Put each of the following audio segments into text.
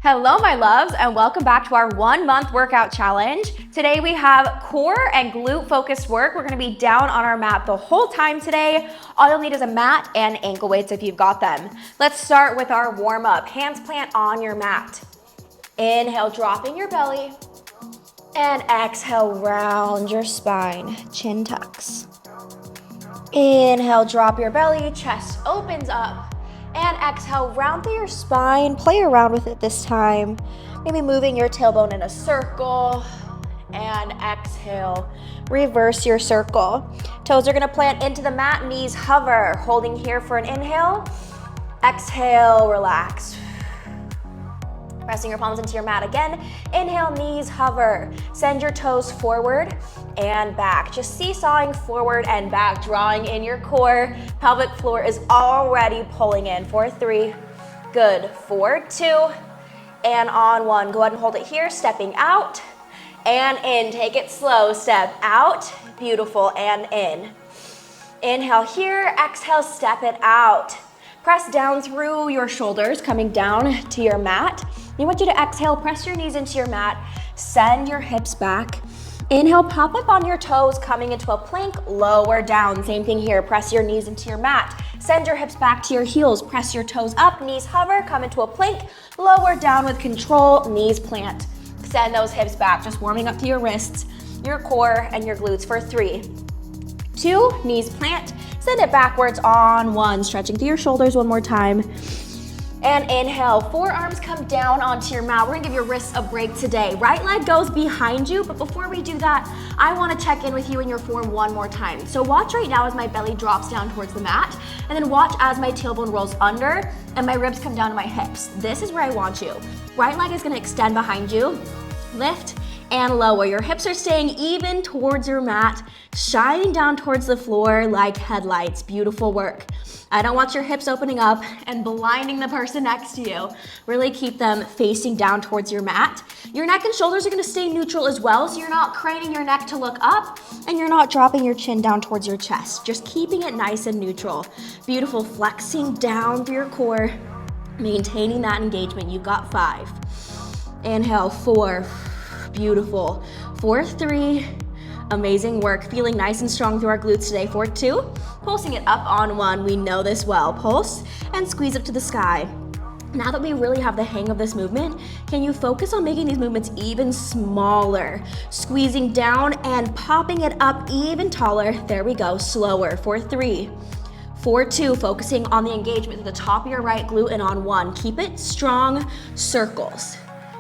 Hello, my loves, and welcome back to our 1-month workout challenge. Today we have core and glute focused work. We're gonna be down on our mat the whole time today. All you'll need is a mat and ankle weights if you've got them. Let's start with our warm up. Hands plant on your mat. Inhale, dropping your belly. And exhale, round your spine, chin tucks. Inhale, drop your belly, chest opens up. And exhale, round through your spine. Play around with it this time. Maybe moving your tailbone in a circle. And exhale, reverse your circle. Toes are gonna plant into the mat, knees hover. Holding here for an inhale. Exhale, relax. Pressing your palms into your mat again. Inhale, knees hover. Send your toes forward and back. Just seesawing forward and back, drawing in your core. Pelvic floor is already pulling in for 3. Good, 4, 2, and on 1. Go ahead and hold it here, stepping out and in. Take it slow, step out. Beautiful, and in. Inhale here, exhale, step it out. Press down through your shoulders, coming down to your mat. I want you to exhale, press your knees into your mat, send your hips back. Inhale, pop up on your toes, coming into a plank, lower down. Same thing here, press your knees into your mat. Send your hips back to your heels, press your toes up, knees hover, come into a plank, lower down with control, knees plant. Send those hips back, just warming up to your wrists, your core, and your glutes for 3, 2, knees plant. Send it backwards on 1, stretching through your shoulders one more time. And inhale, forearms come down onto your mat. We're gonna give your wrists a break today. Right leg goes behind you, but before we do that, I wanna check in with you in your form one more time. So watch right now as my belly drops down towards the mat, and then watch as my tailbone rolls under and my ribs come down to my hips. This is where I want you. Right leg is gonna extend behind you, lift, and lower. Your hips are staying even towards your mat, shining down towards the floor like headlights. Beautiful work. I don't want your hips opening up and blinding the person next to you. Really keep them facing down towards your mat. Your neck and shoulders are gonna stay neutral as well, so you're not craning your neck to look up and you're not dropping your chin down towards your chest. Just keeping it nice and neutral. Beautiful, flexing down through your core, maintaining that engagement. You've got 5. Inhale, 4. Beautiful. 4, 3, amazing work. Feeling nice and strong through our glutes today. 4, 2, pulsing it up on 1. We know this well. Pulse and squeeze up to the sky. Now that we really have the hang of this movement, can you focus on making these movements even smaller? Squeezing down and popping it up even taller. There we go, slower. 4, 3, 4, 2, focusing on the engagement at the top of your right glute and on 1. Keep it strong, circles.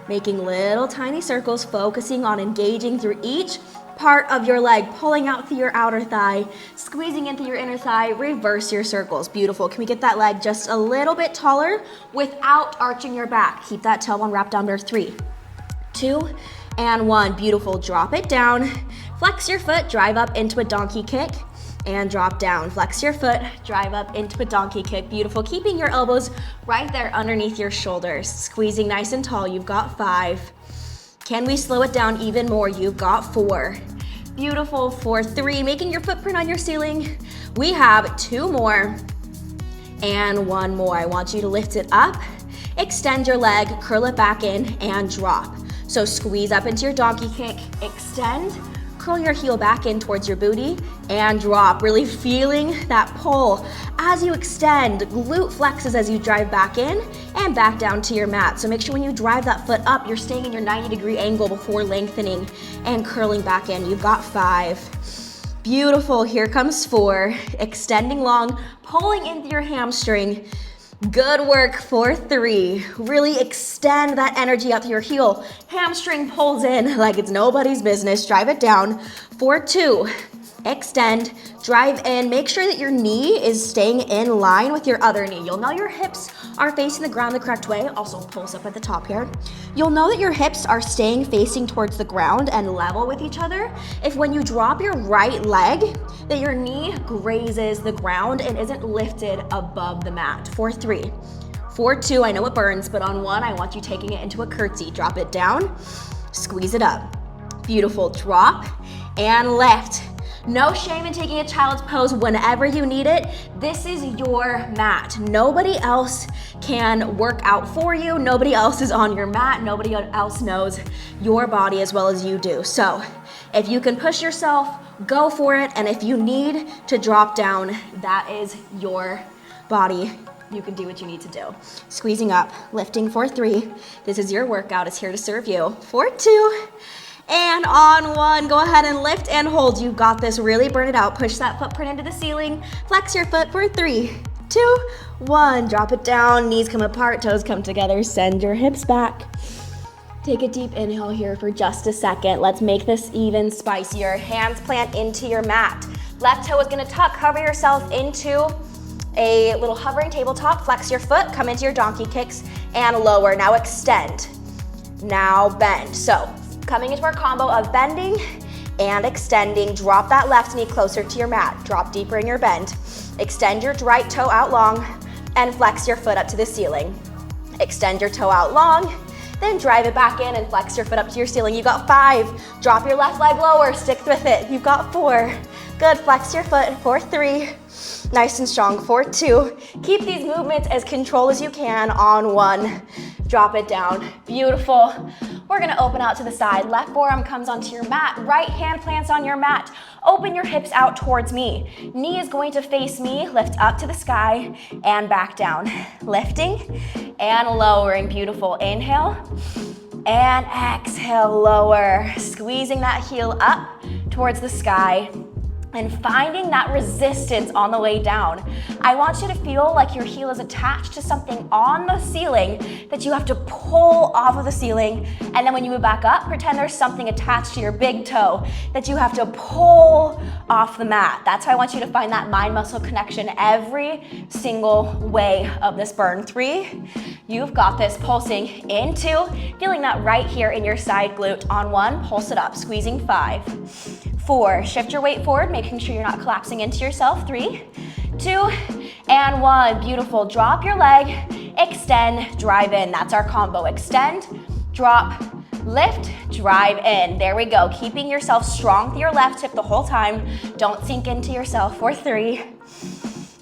Making little tiny circles, focusing on engaging through each part of your leg, pulling out through your outer thigh, squeezing into your inner thigh, reverse your circles. Beautiful. Can we get that leg just a little bit taller without arching your back? Keep that tailbone wrapped under. 3, 2, and 1. Beautiful. Drop it down. Flex your foot, drive up into a donkey kick, and drop down. Flex your foot, drive up into a donkey kick. Beautiful. Keeping your elbows right there underneath your shoulders. Squeezing nice and tall. You've got 5. Can we slow it down even more? You've got 4. Beautiful. 4, 3. Making your footprint on your ceiling. We have 2 more and 1 more. I want you to lift it up, extend your leg, curl it back in, and drop. So squeeze up into your donkey kick, extend, curl your heel back in towards your booty, and drop. Really feeling that pull as you extend. Glute flexes as you drive back in and back down to your mat. So make sure when you drive that foot up, you're staying in your 90-degree angle before lengthening and curling back in. You've got 5. Beautiful. Here comes 4. Extending long, pulling into your hamstring. Good work. 4, 3. Really extend that energy out to your heel. Hamstring pulls in like it's nobody's business. Drive it down. 4, 2. Extend, drive in. Make sure that your knee is staying in line with your other knee. You'll know your hips are facing the ground the correct way. Also pulse up at the top here. You'll know that your hips are staying facing towards the ground and level with each other if when you drop your right leg, that your knee grazes the ground and isn't lifted above the mat. 4, 3. 4, 2, I know it burns, but on 1, I want you taking it into a curtsy. Drop it down, squeeze it up. Beautiful. Drop and lift. No shame in taking a child's pose whenever you need it. This is your mat. Nobody else can work out for you. Nobody else is on your mat. Nobody else knows your body as well as you do. So if you can push yourself, go for it. And if you need to drop down, that is your body. You can do what you need to do. Squeezing up, lifting for 3. This is your workout. It's here to serve you. For 2. And on 1, go ahead and lift and hold. You got this. Really burn it out. Push that footprint into the ceiling. Flex your foot for 3, 2, 1. Drop it down. Knees come apart. Toes come together. Send your hips back. Take a deep inhale here for just a second. Let's make this even spicier. Hands plant into your mat. Left toe is going to tuck. Hover yourself into a little hovering tabletop. Flex your foot. Come into your donkey kicks and lower. Now extend. Now bend. So coming into our combo of bending and extending, drop that left knee closer to your mat. Drop deeper in your bend. Extend your right toe out long and flex your foot up to the ceiling. Extend your toe out long, then drive it back in and flex your foot up to your ceiling. You got 5. Drop your left leg lower, stick with it. You've got 4. Good, flex your foot for 3. Nice and strong for 2. Keep these movements as controlled as you can on 1. Drop it down. Beautiful. We're gonna open out to the side. Left forearm comes onto your mat. Right hand plants on your mat. Open your hips out towards me. Knee is going to face me. Lift up to the sky and back down. Lifting and lowering. Beautiful. Inhale and exhale, lower. Squeezing that heel up towards the sky and finding that resistance on the way down. I want you to feel like your heel is attached to something on the ceiling that you have to pull off of the ceiling. And then when you move back up, pretend there's something attached to your big toe that you have to pull off the mat. That's how I want you to find that mind-muscle connection every single way of this burn. 3, you've got this. Pulsing into, feeling that right here in your side glute. On 1, pulse it up, squeezing 5. 4, shift your weight forward, making sure you're not collapsing into yourself. 3, 2, and 1. Beautiful. Drop your leg, extend, drive in. That's our combo. Extend, drop, lift, drive in. There we go. Keeping yourself strong through your left hip the whole time. Don't sink into yourself. For 3,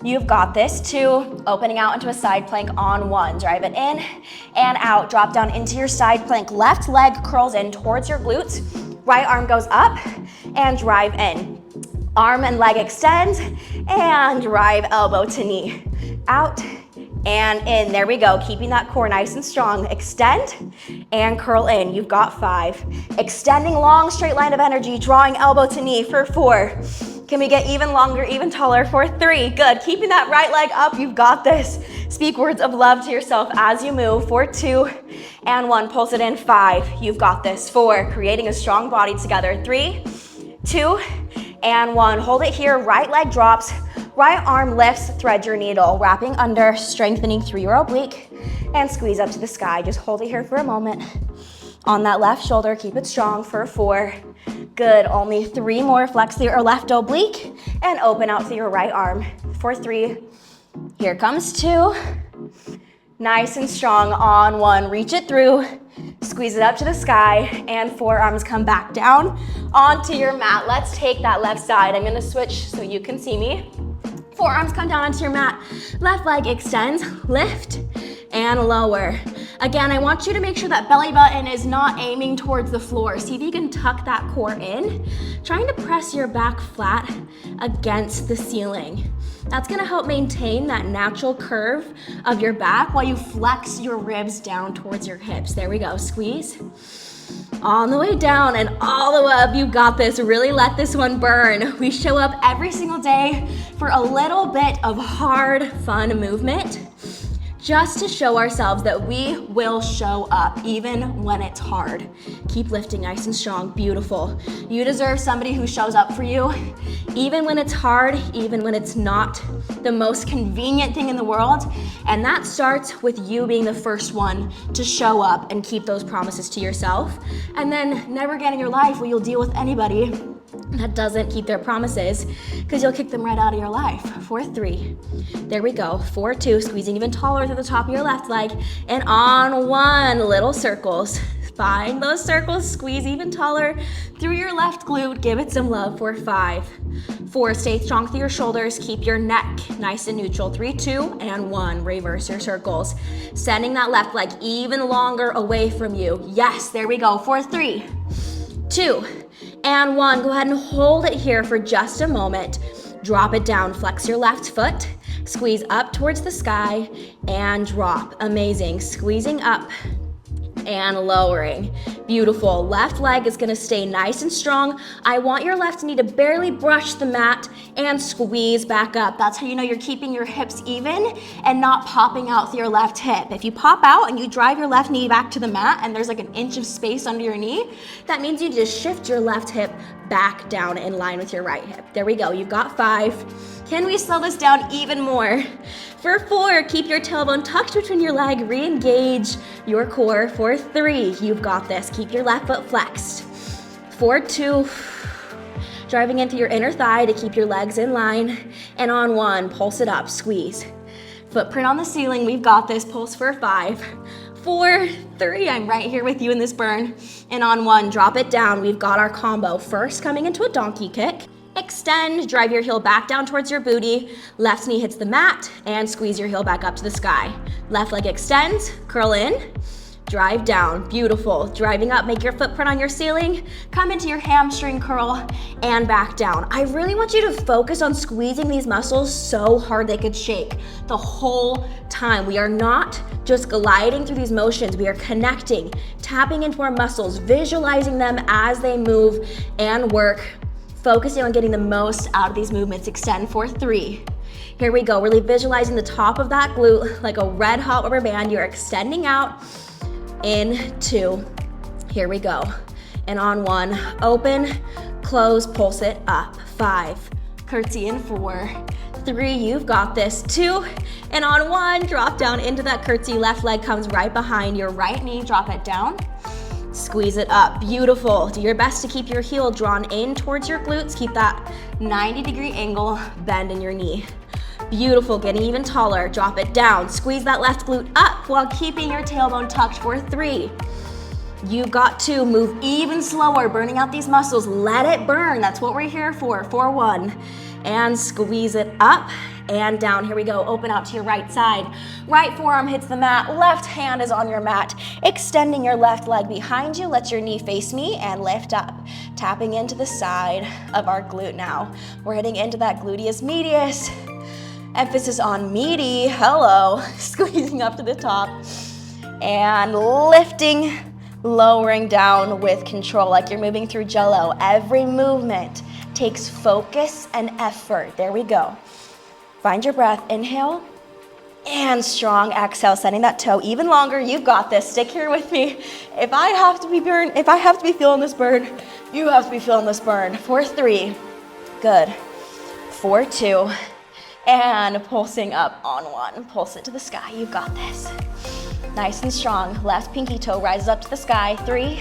you've got this. 2, opening out into a side plank on 1. Drive it in and out. Drop down into your side plank. Left leg curls in towards your glutes. Right arm goes up and drive in. Arm and leg extend and drive elbow to knee. Out and in. There we go. Keeping that core nice and strong. Extend and curl in. You've got 5. Extending long straight line of energy, drawing elbow to knee for 4. Can we get even longer, even taller for 3? Good. Keeping that right leg up. You've got this. Speak words of love to yourself as you move. For 2 and 1. Pulse it in. 5. You've got this. 4. Creating a strong body together. 3, 2, and 1. Hold it here. Right leg drops. Right arm lifts. Thread your needle. Wrapping under, strengthening through your oblique, and squeeze up to the sky. Just hold it here for a moment. On that left shoulder, keep it strong for 4. Good. Only 3 more. Flex your left oblique and open out through your right arm. For 3. Here comes 2. Nice and strong on 1. Reach it through. Squeeze it up to the sky and forearms come back down onto your mat. Let's take that left side. I'm gonna switch so you can see me. Forearms come down onto your mat. Left leg extends, lift, and lower. Again, I want you to make sure that belly button is not aiming towards the floor. See if you can tuck that core in. Trying to press your back flat against the ceiling. That's gonna help maintain that natural curve of your back while you flex your ribs down towards your hips. There we go, squeeze. On the way down and all the way up, you got this. Really let this one burn. We show up every single day for a little bit of hard, fun movement, just to show ourselves that we will show up even when it's hard. Keep lifting nice and strong. Beautiful. You deserve somebody who shows up for you even when it's hard, even when it's not the most convenient thing in the world. And that starts with you being the first one to show up and keep those promises to yourself. And then never again in your life will you deal with anybody that doesn't keep their promises, because you'll kick them right out of your life. For 3. There we go. For 2, squeezing even taller to the top of your left leg. And on 1, little circles. Find those circles, squeeze even taller through your left glute. Give it some love for 5, 4, stay strong through your shoulders. Keep your neck nice and neutral. 3, 2, and 1. Reverse your circles. Sending that left leg even longer away from you. Yes, there we go. For 3, 2, and 1. Go ahead and hold it here for just a moment. Drop it down. Flex your left foot. Squeeze up towards the sky and drop. Amazing. Squeezing up and lowering. Beautiful. Left leg is gonna stay nice and strong. I want your left knee to barely brush the mat and squeeze back up. That's how you know you're keeping your hips even and not popping out through your left hip. If you pop out and you drive your left knee back to the mat and there's like an inch of space under your knee, that means you just shift your left hip back down in line with your right hip. There we go. You've got 5. Can we slow this down even more? For 4, keep your tailbone tucked between your leg. Re-engage your core. For 3, you've got this. Keep your left foot flexed. For 2, driving into your inner thigh to keep your legs in line. And on 1, pulse it up, squeeze. Footprint on the ceiling, we've got this. Pulse for 5, 4, 3, I'm right here with you in this burn. And on 1, drop it down. We've got our combo. First, coming into a donkey kick. Extend, drive your heel back down towards your booty. Left knee hits the mat and squeeze your heel back up to the sky. Left leg extends, curl in, drive down. Beautiful. Driving up, make your footprint on your ceiling. Come into your hamstring curl and back down. I really want you to focus on squeezing these muscles so hard they could shake the whole time. We are not just gliding through these motions. We are connecting, tapping into our muscles, visualizing them as they move and work. Focusing on getting the most out of these movements. Extend for 3. Here we go. Really visualizing the top of that glute like a red hot rubber band. You're extending out. In 2. Here we go. And on 1, open, close, pulse it up. 5. Curtsy in 4. 3, you've got this. 2, and on 1, drop down into that curtsy. Left leg comes right behind your right knee. Drop it down. Squeeze it up. Beautiful. Do your best to keep your heel drawn in towards your glutes. Keep that 90-degree angle, bend in your knee. Beautiful. Getting even taller. Drop it down. Squeeze that left glute up while keeping your tailbone tucked for 3. You've got 2. Move even slower, burning out these muscles. Let it burn. That's what we're here for. For 1. And squeeze it up and down. Here we go. Open out to your right side. Right forearm hits the mat. Left hand is on your mat. Extending your left leg behind you. Let your knee face me and lift up. Tapping into the side of our glute now. We're hitting into that gluteus medius. Emphasis on meaty. Hello. Squeezing up to the top. And lifting, lowering down with control like you're moving through Jell-O. Every movement takes focus and effort. There we go. Find your breath. Inhale and strong exhale, sending that toe even longer. You've got this. Stick here with me. If I have to be feeling this burn, you have to be feeling this burn. For 3. Good. For 2. And pulsing up on 1. Pulse it to the sky. You've got this. Nice and strong. Left pinky toe rises up to the sky. 3,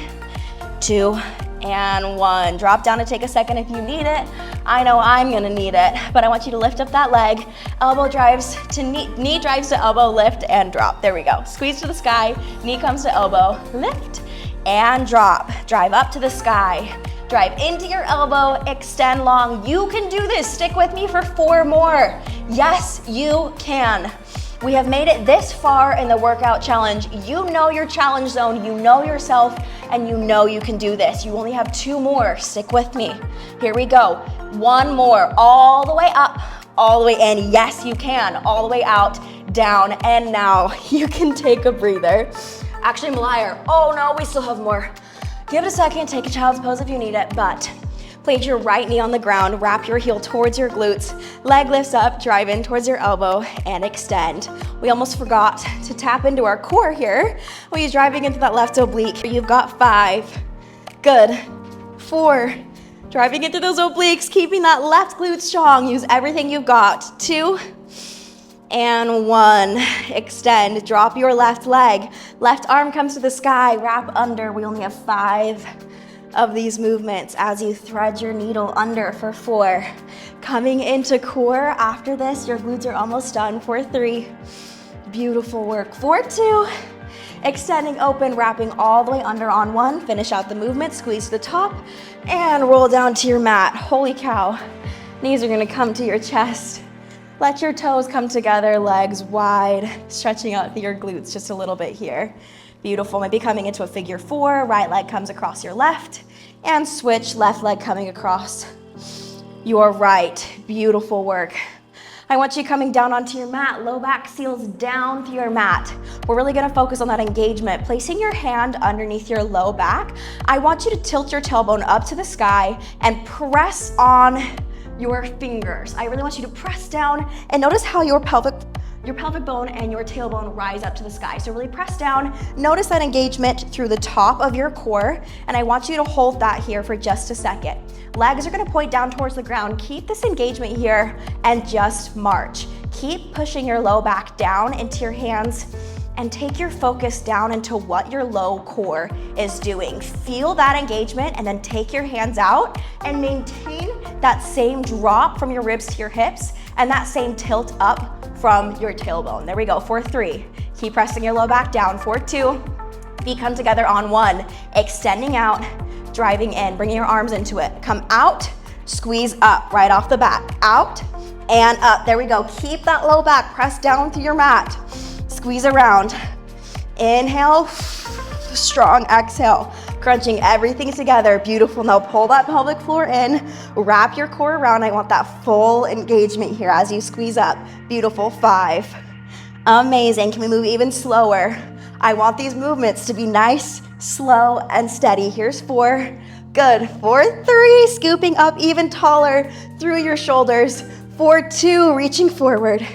2, and 1. Drop down and take a second if you need it. I know I'm gonna need it, but I want you to lift up that leg. Elbow drives to knee drives to elbow, lift and drop. There we go. Squeeze to the sky, knee comes to elbow, lift and drop. Drive up to the sky. Drive into your elbow, extend long. You can do this. Stick with me for 4 more. Yes, you can. We have made it this far in the workout challenge. You know your challenge zone, you know yourself, and you know you can do this. You only have 2 more. Stick with me. Here we go. 1 more. All the way up, all the way in. Yes, you can. All the way out, down, and now you can take a breather. Actually, I'm a liar. Oh no, we still have more. Give it a second, take a child's pose if you need it, but place your right knee on the ground, wrap your heel towards your glutes, leg lifts up, drive in towards your elbow, and extend. We almost forgot to tap into our core here when you're driving into that left oblique. You've got 5, good, 4, driving into those obliques, keeping that left glute strong. Use everything you've got. 2, and 1. Extend, drop your left leg. Left arm comes to the sky, wrap under. We only have 5 of these movements as you thread your needle under for 4. Coming into core after this, your glutes are almost done. For 3, beautiful work. For 2, extending open, wrapping all the way under on one. Finish out the movement, squeeze to the top, and roll down to your mat. Holy cow. Knees are gonna come to your chest. Let your toes come together, legs wide, stretching out your glutes just a little bit here. Beautiful, maybe coming into a figure four, right leg comes across your left, and switch, left leg coming across your right. Beautiful work. I want you coming down onto your mat, low back seals down to your mat. We're really gonna focus on that engagement. Placing your hand underneath your low back, I want you to tilt your tailbone up to the sky and press on your fingers. I really want you to press down and notice how your pelvic bone and your tailbone rise up to the sky. So really press down, notice that engagement through the top of your core, and I want you to hold that here for just a second. Legs are gonna point down towards the ground. Keep this engagement here and just march. Keep pushing your low back down into your hands and take your focus down into what your low core is doing. Feel that engagement and then take your hands out and maintain that same drop from your ribs to your hips and that same tilt up from your tailbone. There we go, for 3. Keep pressing your low back down, for 2. Feet come together on 1, extending out, driving in, bringing your arms into it. Come out, squeeze up right off the bat. Out and up, there we go. Keep that low back, press down through your mat. Squeeze around. Inhale, strong exhale. Crunching everything together, beautiful. Now pull that pelvic floor in, wrap your core around. I want that full engagement here as you squeeze up. Beautiful, 5. Amazing, can we move even slower? I want these movements to be nice, slow, and steady. Here's 4, good. For 3, scooping up even taller through your shoulders. For 2, reaching forward.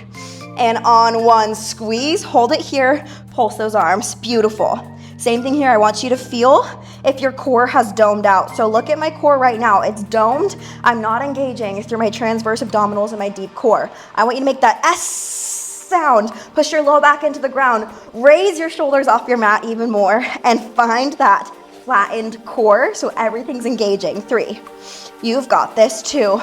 And on 1, squeeze, hold it here, pulse those arms, beautiful. Same thing here, I want you to feel if your core has domed out. So look at my core right now, it's domed. I'm not engaging through my transverse abdominals and my deep core. I want you to make that S sound. Push your low back into the ground. Raise your shoulders off your mat even more and find that flattened core so everything's engaging. 3, you've got this. 2,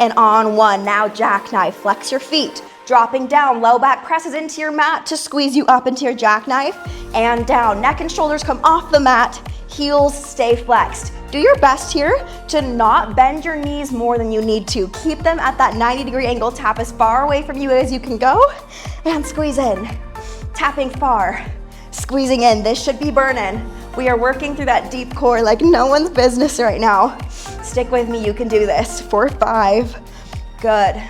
and on 1, now jackknife, flex your feet. Dropping down, low back presses into your mat to squeeze you up into your jackknife and down. Neck and shoulders come off the mat, heels stay flexed. Do your best here to not bend your knees more than you need to. Keep them at that 90-degree angle, tap as far away from you as you can go and squeeze in. Tapping far, squeezing in. This should be burning. We are working through that deep core like no one's business right now. Stick with me, you can do this. For 5, good.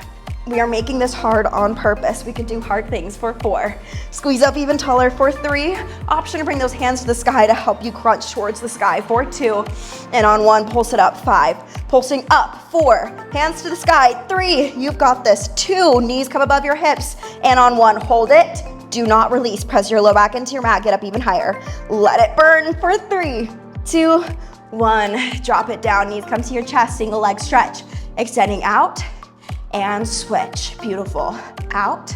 We are making this hard on purpose. We can do hard things. For 4, squeeze up even taller. For 3, option to bring those hands to the sky to help you crunch towards the sky. For 2, and on 1, pulse it up. 5, pulsing up. 4, hands to the sky. 3, you've got this. 2, knees come above your hips, and on 1, hold it. Do not release. Press your low back into your mat, get up even higher. Let it burn. For 3, 2, 1, drop it down. Knees come to your chest, single leg stretch. Extending out and switch, beautiful. Out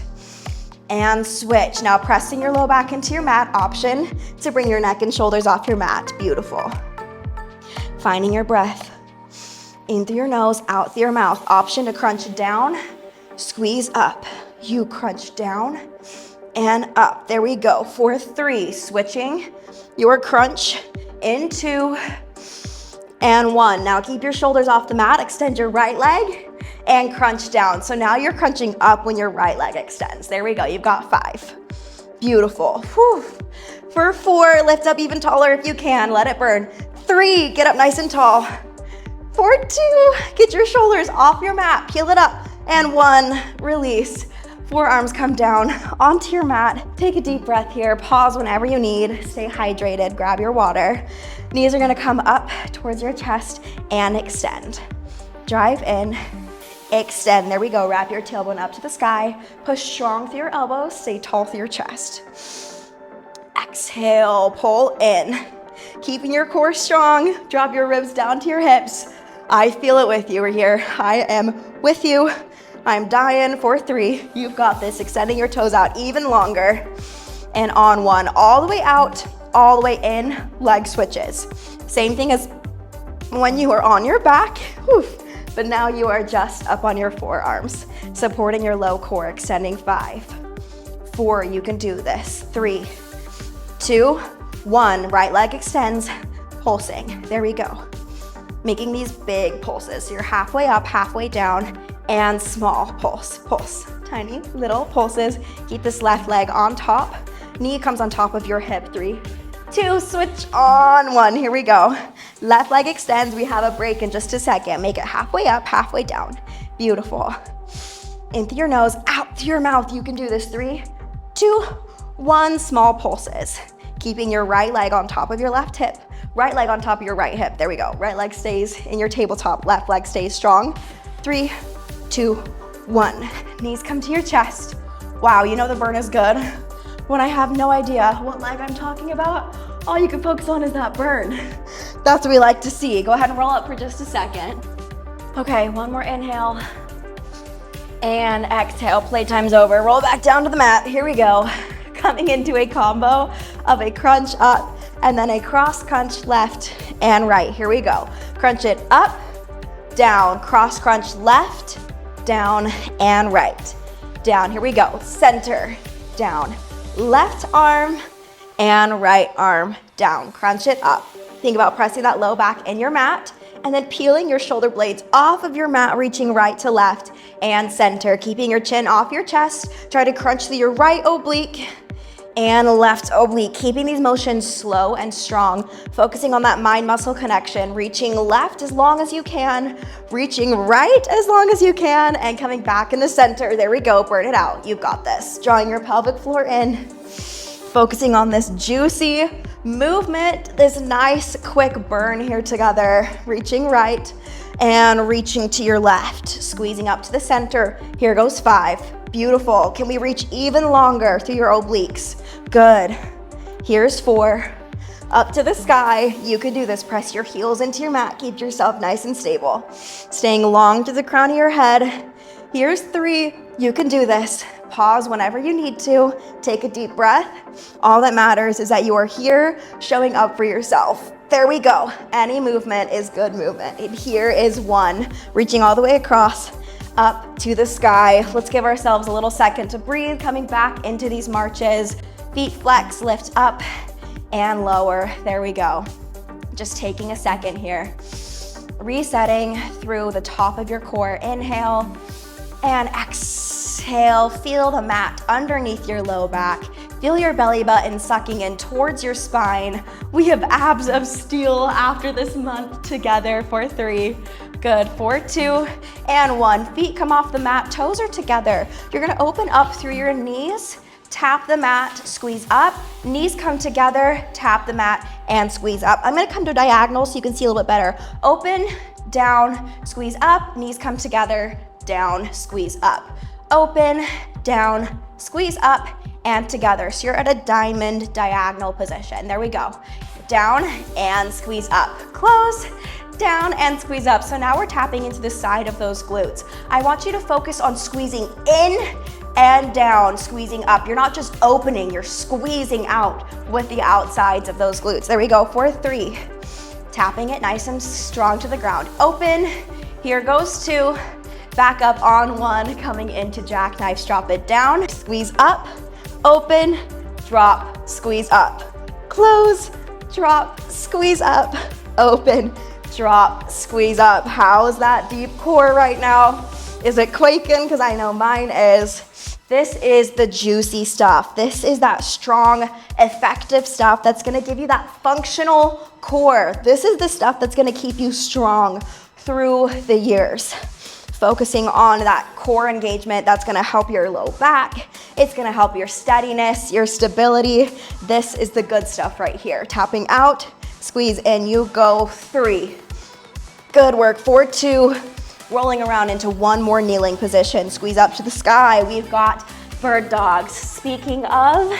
and switch. Now pressing your low back into your mat, option to bring your neck and shoulders off your mat, beautiful. Finding your breath, in through your nose, out through your mouth. Option to crunch down, squeeze up. You crunch down and up, there we go. For 3, switching your crunch into and 1. Now keep your shoulders off the mat, extend your right leg, and crunch down. So now you're crunching up when your right leg extends. There we go, you've got 5. Beautiful. Whew. For 4, lift up even taller if you can, let it burn. 3, get up nice and tall. For 2, get your shoulders off your mat, peel it up. And 1, release. Forearms come down onto your mat. Take a deep breath here, pause whenever you need, stay hydrated, grab your water. Knees are gonna come up towards your chest and extend. Drive in, extend, there we go. Wrap your tailbone up to the sky. Push strong through your elbows, stay tall through your chest. Exhale, pull in. Keeping your core strong, drop your ribs down to your hips. I feel it with you here. I am with you. I'm dying. For 3, you've got this. Extending your toes out even longer. And on 1, all the way out, all the way in, leg switches. Same thing as when you were on your back. Whew. But now you are just up on your forearms, supporting your low core, extending. 5, 4, you can do this. 3, 2, 1. Right leg extends, pulsing. There we go. Making these big pulses. So you're halfway up, halfway down, and small pulse, pulse. Tiny little pulses. Keep this left leg on top. Knee comes on top of your hip. 3, 2, switch on. 1. Here we go. Left leg extends. We have a break in just a second. Make it halfway up, halfway down. Beautiful. In through your nose, out through your mouth. You can do this. 3, 2, 1. Small pulses. Keeping your right leg on top of your left hip. Right leg on top of your right hip. There we go. Right leg stays in your tabletop. Left leg stays strong. 3, 2, 1. Knees come to your chest. Wow, you know the burn is good when I have no idea what leg I'm talking about. All you can focus on is that burn. That's what we like to see. Go ahead and roll up for just a second. Okay, one more inhale. And exhale, playtime's over. Roll back down to the mat. Here we go. Coming into a combo of a crunch up and then a cross crunch left and right. Here we go. Crunch it up, down, cross crunch left, down, and right. Down, here we go. Center, down. Left arm and right arm down. Crunch it up. Think about pressing that low back in your mat and then peeling your shoulder blades off of your mat, reaching right to left and center. Keeping your chin off your chest. Try to crunch through your right oblique and left oblique. Keeping these motions slow and strong, focusing on that mind-muscle connection, reaching left as long as you can, reaching right as long as you can, and coming back in the center. There we go, burn it out. You've got this. Drawing your pelvic floor in, focusing on this juicy movement, this nice quick burn here together, reaching right and reaching to your left, squeezing up to the center. Here goes 5. Beautiful. Can we reach even longer through your obliques? Good. Here's 4. Up to the sky. You can do this. Press your heels into your mat. Keep yourself nice and stable. Staying long to the crown of your head. Here's 3. You can do this. Pause whenever you need to. Take a deep breath. All that matters is that you are here showing up for yourself. There we go. Any movement is good movement. And here is 1. Reaching all the way across, up to the sky. Let's give ourselves a little second to breathe. Coming back into these marches. Feet flex, lift up and lower. There we go. Just taking a second here. Resetting through the top of your core. Inhale and exhale. Feel the mat underneath your low back. Feel your belly button sucking in towards your spine. We have abs of steel after this month together for 3. Good, 4, 2, and 1. Feet come off the mat, toes are together. You're gonna open up through your knees, tap the mat, squeeze up, knees come together, tap the mat, and squeeze up. I'm gonna come to diagonal so you can see a little bit better. Open, down, squeeze up, knees come together, down, squeeze up. Open, down, squeeze up, and together. So you're at a diamond diagonal position. There we go. Down and squeeze up. Close, down and squeeze up. So now we're tapping into the side of those glutes. I want you to focus on squeezing in and down, squeezing up. You're not just opening, you're squeezing out with the outsides of those glutes. There we go, for 3. Tapping it nice and strong to the ground. Open, here goes 2. Back up on 1, coming into jackknife, drop it down, squeeze up, open, drop, squeeze up. Close, drop, squeeze up, open, drop, squeeze up. How's that deep core right now? Is it quaking? Because I know mine is. This is the juicy stuff. This is that strong, effective stuff that's gonna give you that functional core. This is the stuff that's gonna keep you strong through the years. Focusing on that core engagement, that's gonna help your low back. It's gonna help your steadiness, your stability. This is the good stuff right here. Tapping out, squeeze in, you go 3. Good work, 4, 2. Rolling around into 1 more kneeling position. Squeeze up to the sky. We've got bird dogs. Speaking of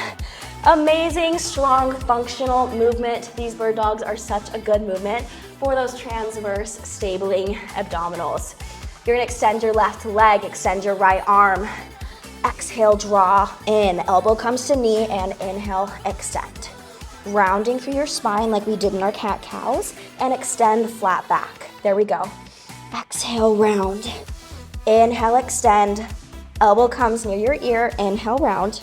amazing, strong, functional movement, these bird dogs are such a good movement for those transverse stabling abdominals. You're gonna extend your left leg, extend your right arm. Exhale, draw in. Elbow comes to knee and inhale, extend. Rounding through your spine like we did in our cat-cows and extend flat back. There we go. Exhale, round. Inhale, extend. Elbow comes near your ear. Inhale, round.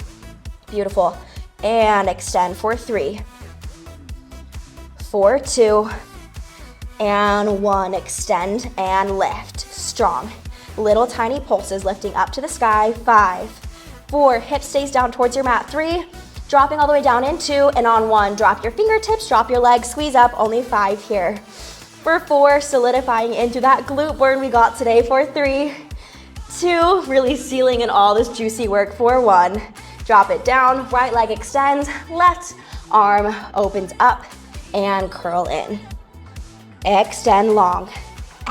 Beautiful. and extend for 3, for 2, and 1. Extend and lift. Strong. Little tiny pulses lifting up to the sky. 5, 4, hip stays down towards your mat. 3, dropping all the way down in 2, and on 1, drop your fingertips, drop your legs, squeeze up. Only 5 here. For 4, solidifying into that glute burn we got today. For 3, 2, really sealing in all this juicy work. For 1, drop it down, right leg extends, left arm opens up and curl in. Extend long.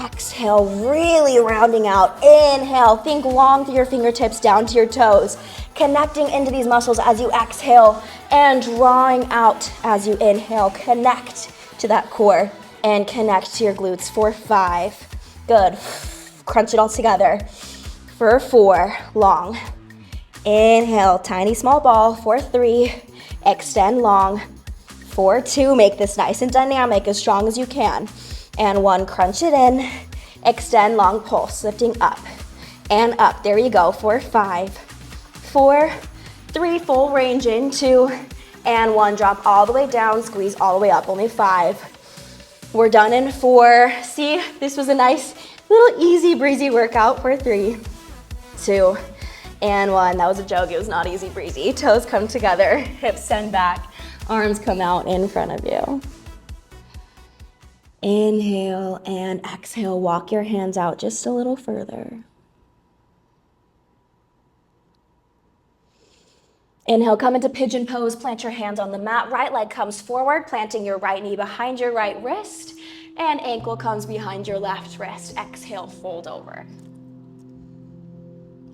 Exhale, really rounding out. Inhale, think long through your fingertips down to your toes, connecting into these muscles as you exhale and drawing out as you inhale. Connect to that core and connect to your glutes. For 5, good. Crunch it all together. For 4, long. Inhale, tiny small ball. For 3, extend long. For 2, make this nice and dynamic, as strong as you can. And 1, crunch it in. Extend long pulse, lifting up and up. There you go. For 5, 4, 3, full range in. 2, and 1, drop all the way down, squeeze all the way up. Only 5. We're done in 4. See, this was a nice little easy breezy workout. For 3, 2, and 1. That was a joke. It was not easy breezy. Toes come together, hips send back, arms come out in front of you. Inhale and exhale. Walk your hands out just a little further. Inhale, come into pigeon pose. Plant your hands on the mat. Right leg comes forward, planting your right knee behind your right wrist, and ankle comes behind your left wrist. Exhale, fold over.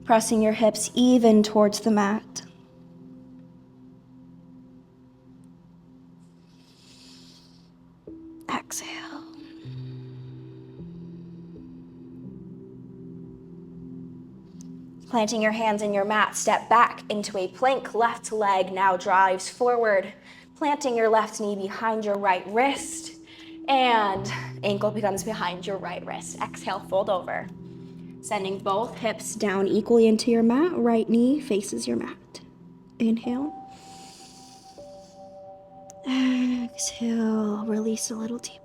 Pressing your hips even towards the mat. Exhale. Planting your hands in your mat, step back into a plank. Left leg now drives forward, planting your left knee behind your right wrist, and ankle becomes behind your right wrist. Exhale, fold over. Sending both hips down equally into your mat. Right knee faces your mat. Inhale. Exhale, release a little deeper.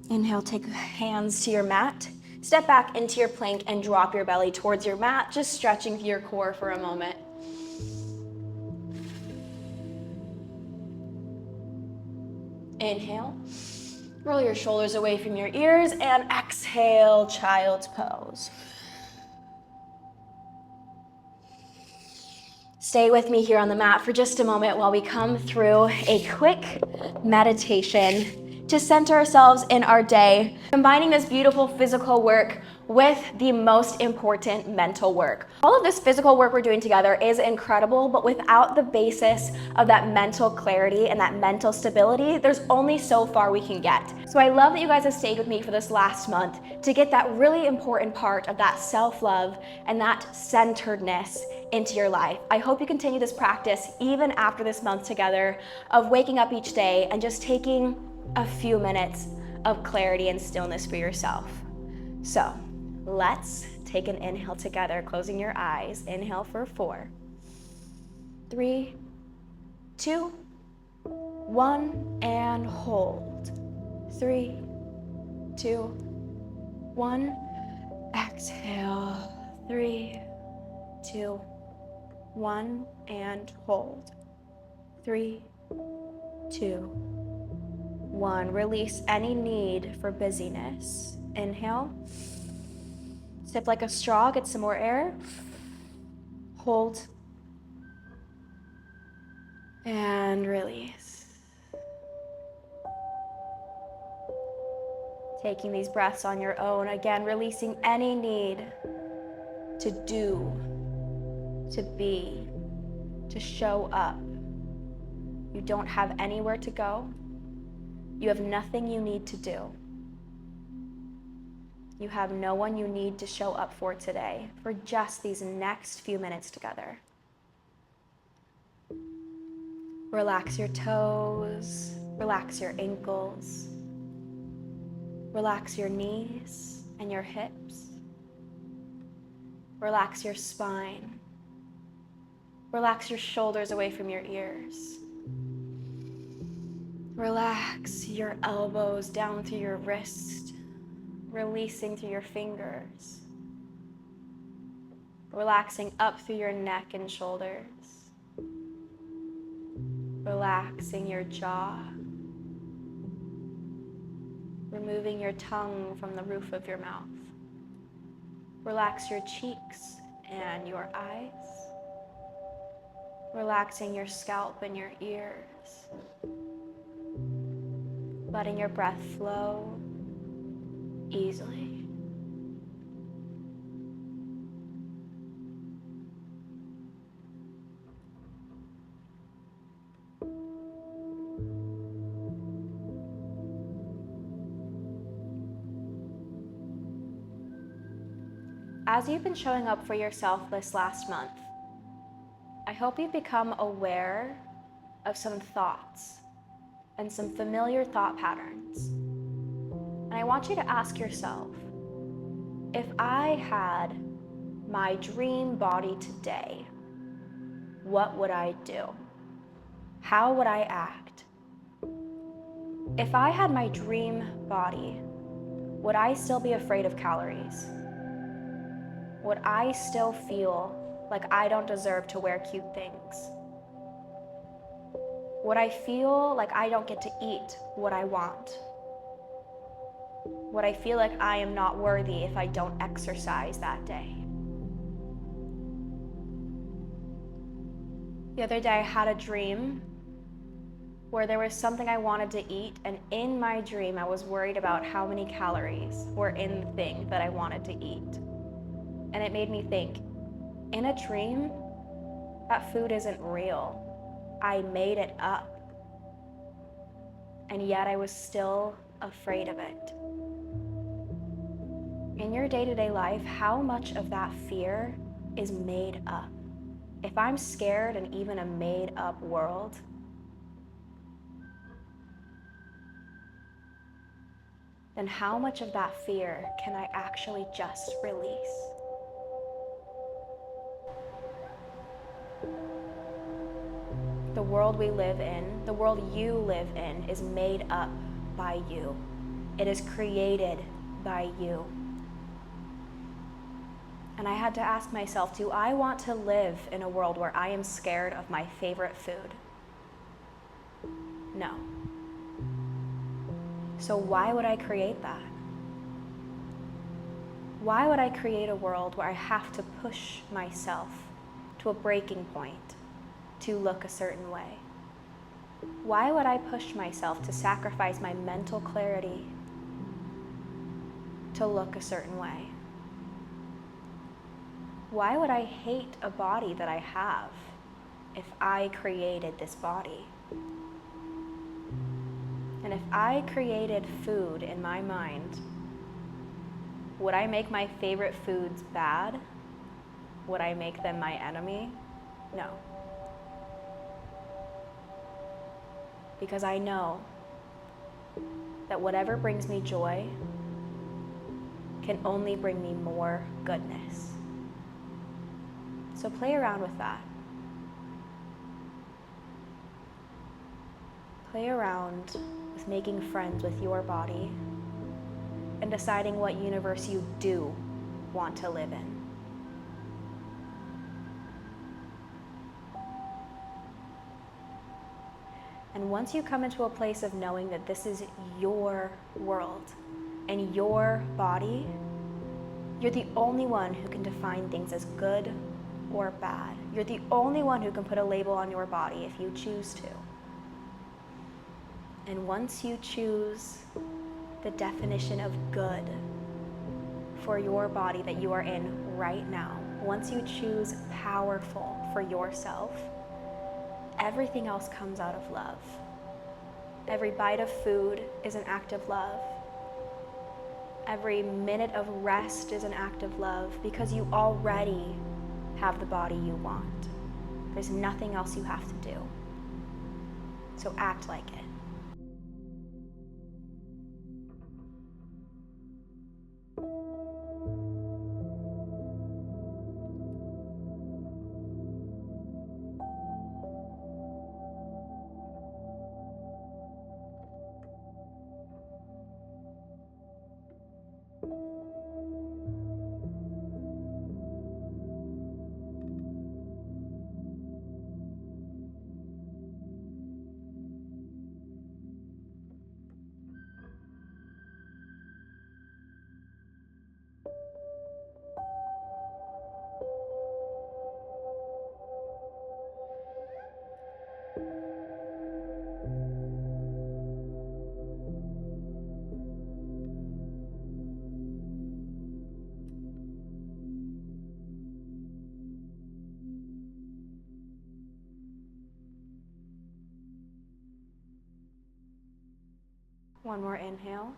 Inhale, take hands to your mat. Step back into your plank and drop your belly towards your mat, just stretching through your core for a moment. Inhale, roll your shoulders away from your ears, and exhale, child's pose. Stay with me here on the mat for just a moment while we come through a quick meditation to center ourselves in our day, combining this beautiful physical work with the most important mental work. All of this physical work we're doing together is incredible, but without the basis of that mental clarity and that mental stability, there's only so far we can get. So I love that you guys have stayed with me for this last month to get that really important part of that self-love and that centeredness into your life. I hope you continue this practice even after this month together of waking up each day and just taking a few minutes of clarity and stillness for yourself. So let's take an inhale together, closing your eyes. Inhale for 4, 3, 2, 1, and hold. 3, 2, 1. Exhale. 3, 2, 1, and hold. 3, 2, 1. Release any need for busyness. Inhale. Sip like a straw, get some more air. Hold. And release. Taking these breaths on your own. Again, releasing any need to do, to be, to show up. You don't have anywhere to go. You have nothing you need to do. You have no one you need to show up for today, for just these next few minutes together. Relax your toes, relax your ankles. Relax your knees and your hips. Relax your spine. Relax your shoulders away from your ears. Relax your elbows down through your wrist, releasing through your fingers. Relaxing up through your neck and shoulders. Relaxing your jaw. Removing your tongue from the roof of your mouth. Relax your cheeks and your eyes. Relaxing your scalp and your ears. Letting your breath flow easily. As you've been showing up for yourself this last month, I hope you've become aware of some thoughts and some familiar thought patterns. And I want you to ask yourself, if I had my dream body today, what would I do? How would I act? If I had my dream body, would I still be afraid of calories? Would I still feel like I don't deserve to wear cute things? Would I feel like I don't get to eat what I want? Would I feel like I am not worthy if I don't exercise that day? The other day I had a dream where there was something I wanted to eat, and in my dream I was worried about how many calories were in the thing that I wanted to eat. And it made me think, in a dream, that food isn't real. I made it up. And yet I was still afraid of it. In your day-to-day life, how much of that fear is made up? If I'm scared in even a made-up world, then how much of that fear can I actually just release? The world we live in, the world you live in, is made up by you. It is created by you. And I had to ask myself, do I want to live in a world where I am scared of my favorite food? No. So why would I create that? Why would I create a world where I have to push myself to a breaking point to look a certain way? Why would I push myself to sacrifice my mental clarity to look a certain way? Why would I hate a body that I have if I created this body? And if I created food in my mind, would I make my favorite foods bad? Would I make them my enemy? No. Because I know that whatever brings me joy can only bring me more goodness. So play around with that. Play around with making friends with your body and deciding what universe you do want to live in. And once you come into a place of knowing that this is your world and your body, you're the only one who can define things as good or bad. You're the only one who can put a label on your body if you choose to. And once you choose the definition of good for your body that you are in right now, once you choose powerful for yourself, everything else comes out of love. Every bite of food is an act of love. Every minute of rest is an act of love because you already have the body you want. There's nothing else you have to do. So act like it. One more inhale.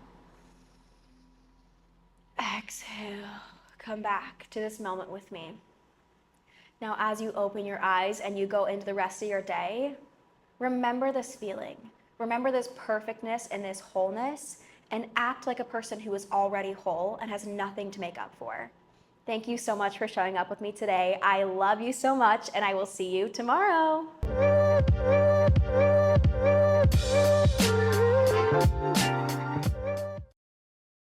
Exhale. Come back to this moment with me. Now, as you open your eyes and you go into the rest of your day, remember this feeling. Remember this perfectness and this wholeness, and act like a person who is already whole and has nothing to make up for. Thank you so much for showing up with me today. I love you so much, and I will see you tomorrow.